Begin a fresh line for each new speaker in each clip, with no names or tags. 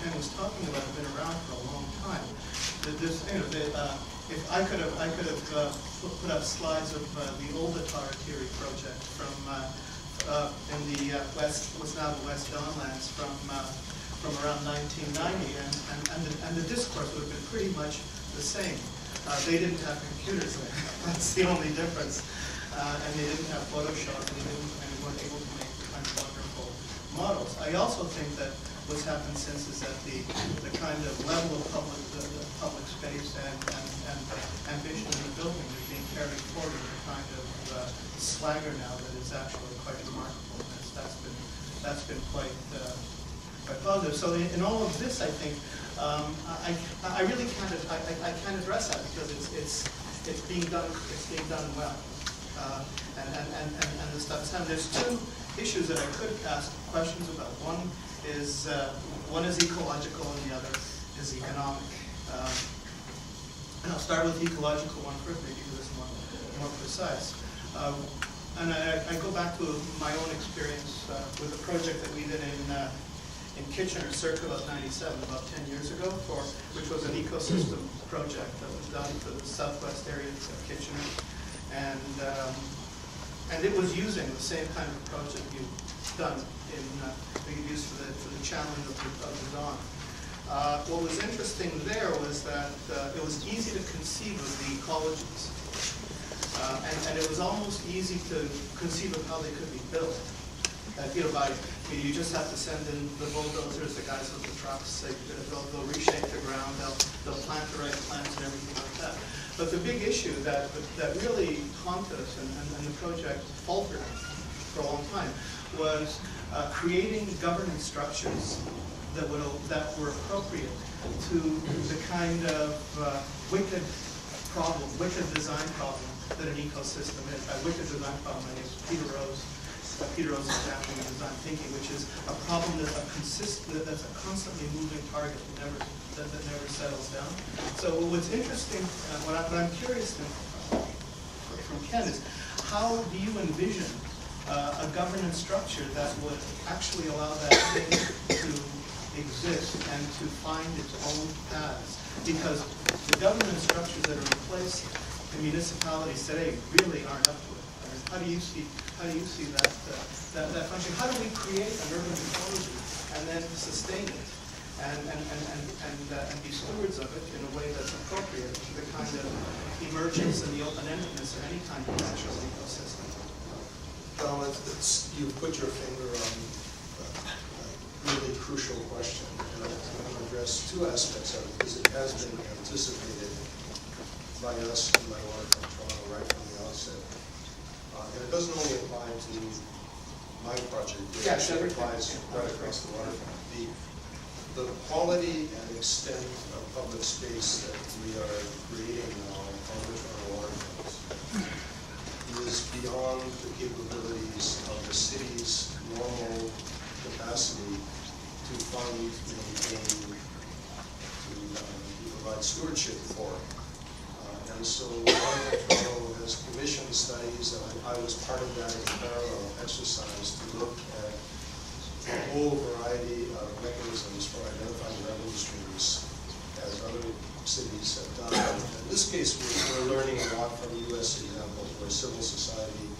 Ken was talking about have been around for a long time. If I could have put up slides of the old Ataratiri project from in the west, what's now the West Dawnlands, from around 1990, and the discourse would have been pretty much the same. They didn't have computers then. That's the only difference. And they didn't have Photoshop, and they weren't able to make the kind of wonderful models. I also think that what's happened since is that the kind of level of public space and ambition in the building is being carried forward in a kind of swagger now that is actually quite remarkable. That's been quite positive. So in all of this, I think I really can't address that because it's being done well. And the stuff is happening. There's two issues that I could ask questions about. One is ecological, and the other is economic. And I'll start with the ecological one first, maybe because it's more precise. And I go back to my own experience with a project that we did in Kitchener, circa about 97, about 10 years ago, which was an ecosystem project that was done for the southwest area of Kitchener. And it was using the same kind of approach that you've done that you used for the challenge of the dawn. What was interesting there was that it was easy to conceive of the ecologies, and it was almost easy to conceive of how they could be built. You just have to send in the bulldozers, the guys with the trucks. They'll reshape the ground. They'll plant the right plants and everything like that. But the big issue that really haunted us and the project faltered for a long time was creating governance structures that were appropriate to the kind of wicked design problem that an ecosystem is. A wicked design problem, I guess Peter Rose's example of design thinking, which is a problem that's a constantly moving target that never settles down. So what's interesting, what I'm curious from Ken is, how do you envision a governance structure that would actually allow that thing to exist and to find its own paths? Because the governance structures that are in place in municipalities today really aren't up to it. I mean, how do you see that function? How do we create an urban ecology and then sustain it and be stewards of it in a way that's appropriate to the kind of emergence and the open-endedness of any kind of natural ecosystem?
Well, you've put your finger on a really crucial question, and I'm going to address two aspects of it because it has been anticipated by us and by Waterfront Toronto right from the outset. And it doesn't only apply to my project, it actually applies right across the waterfront. The quality and extent of public space that we are creating now on the Toronto waterfronts is beyond the capabilities of the city's normal capacity to fund, maintain, to provide stewardship for. And so Waterfront Toronto has commissioned studies, and I was part of that in parallel exercise to look at a whole variety of mechanisms for identifying revenue streams, as other cities have done. In this case, we're learning a lot from U.S. examples where civil society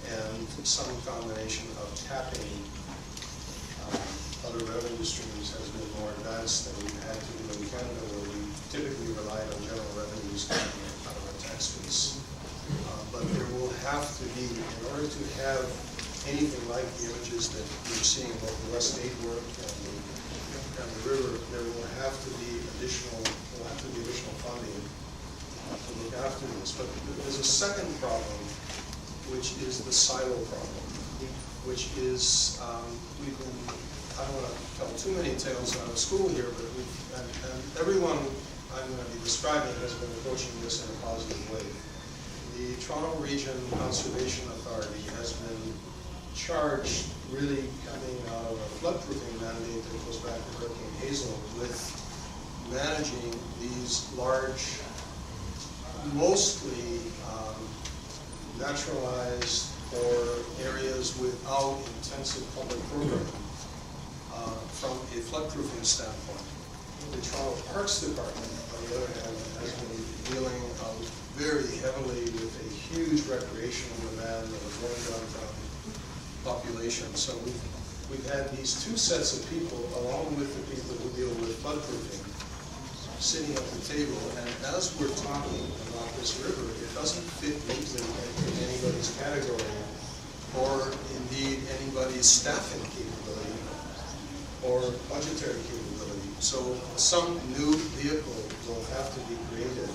and some combination of tapping other revenue streams has been more advanced than we've had to do in Canada, where we typically relied on general revenues coming out of our tax base. But there will have to be, in order to have anything like the images that you're seeing of the West State work and the river, there will have to be additional funding to look after this. But there's a second problem, which is the silo problem, which is I don't want to tell too many tales out of school here, but and everyone I'm going to be describing has been approaching this in a positive way. The Toronto Region Conservation Authority has been charged, really coming out of a floodproofing mandate that goes back to Hurricane Hazel, with managing these large, mostly naturalized or areas without intensive public programming. from a floodproofing standpoint. The Toronto Parks Department, on the other hand, has been dealing very heavily with a huge recreational demand of a growing downtown population. So we've had these two sets of people, along with the people who deal with floodproofing, sitting at the table, and as we're talking about this river, it doesn't fit neatly in anybody's category, or indeed anybody's staffing capability, or budgetary capability. So some new vehicle will have to be created.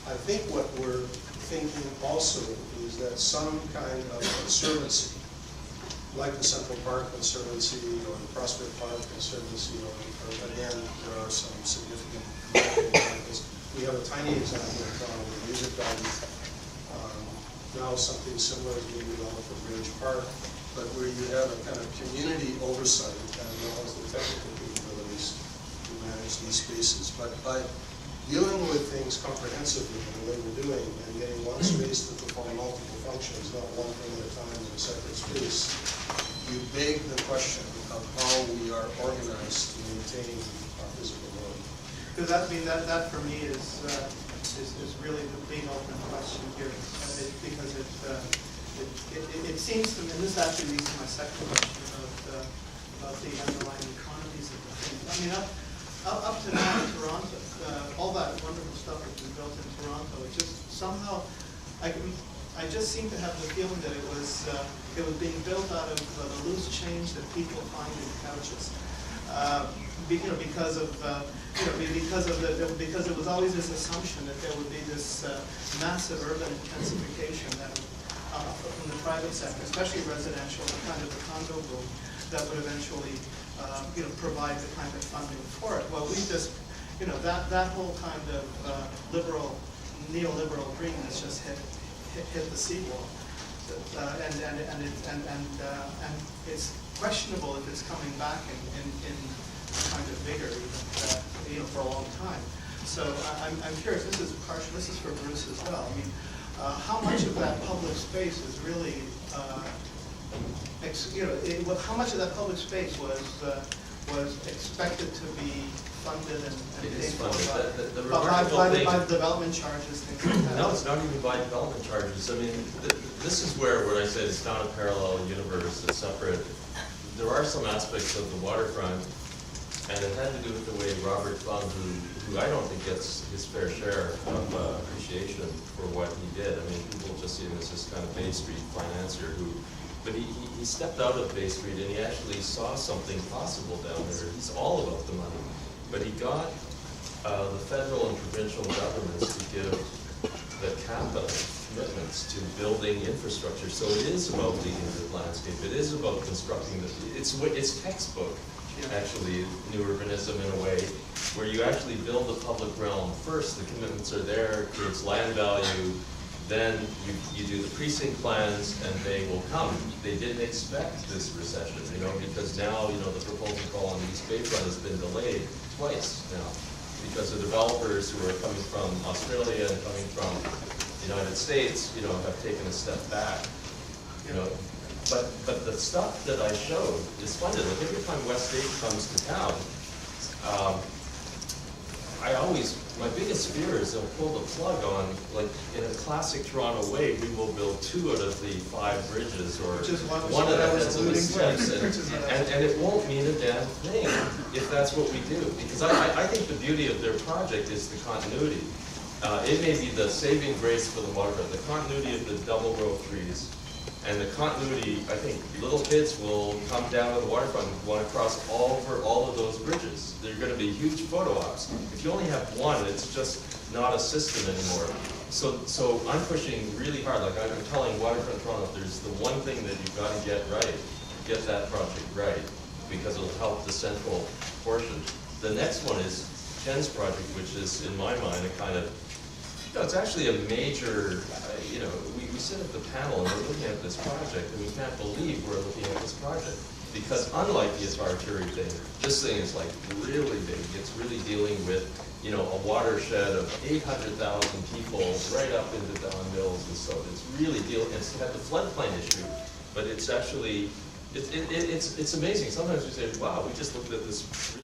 I think what we're thinking also is that some kind of conservancy, like the Central Park Conservancy or the Prospect Park Conservancy, or again, there are some significant examples. We have a tiny example in Toronto with Music Garden. Now something similar is being developed at Grange Park, but where you have a kind of community oversight as well as the technical capabilities to manage these spaces. But by dealing with things comprehensively in the way we're doing and getting one space to perform multiple functions, not one thing at a time in a separate space, you beg the question of how we are organized to maintain our physical world.
Because that for me is really the big open question here, because it seems to me, and this actually leads to my second question about the underlying economies of the thing. I mean, up to now in Toronto, all that wonderful stuff that's been built in Toronto, it just somehow, I just seem to have the feeling that it was being built out of the loose change that people find in couches. Because it was always this assumption that there would be this massive urban intensification that from the private sector, especially residential, kind of the condo boom, that would eventually provide the kind of funding for it. Well, we just that whole kind of neoliberal dream has just hit the seawall, and it's questionable if it's coming back in kind of vigor, even for a long time. So I'm curious. This is for Bruce as well. I mean, how much of that public space is really, how much of that public space was expected to be funded and paid for by development charges, things like that?
No, it's not even by development charges. I mean, this is where I said it's not a parallel universe, it's separate. There are some aspects of the waterfront, and it had to do with the way Robert Fung, who I don't think gets his fair share of appreciation for what he did. I mean, people just see him as this kind of Bay Street financier but he stepped out of Bay Street and he actually saw something possible down there. He's all about the money. But he got the federal and provincial governments to give the capital commitments to building infrastructure. So it is about leading the landscape. It is about constructing it's textbook, actually, new urbanism in a way, where you actually build the public realm first. The commitments are there, it creates land value. Then you do the precinct plans, and they will come. They didn't expect this recession, because now, the proposal call on the East Bayfront has been delayed twice now, because the developers who are coming from Australia and coming from the United States, have taken a step back. But the stuff that I showed is funded. Like every time West State comes to town, my biggest fear is they'll pull the plug on, like in a classic Toronto way, we will build 2 out of the 5 bridges, or one of the heads of the steps, and it won't mean a damn thing if that's what we do. Because I think the beauty of their project is the continuity. It may be the saving grace for the waterfront, the continuity of the double row trees, and the continuity. I think little kids will come down to the waterfront and want to cross over all of those bridges. They're going to be huge photo ops. If you only have one, it's just not a system anymore. So I'm pushing really hard. Like I've been telling Waterfront Toronto, there's the one thing that you've got to get right. Get that project right, because it'll help the central portion. The next one is Ken's project, which is, in my mind, a kind of, it's actually a major, we sit at the panel and we're looking at this project, and we can't believe we're looking at this project. Because unlike the Atari thing, this thing is like really big. It's really dealing with, a watershed of 800,000 people right up into Don Mills, and so it's really it's had the floodplain issue, but it's actually It's amazing. Sometimes we say, wow, we just looked at this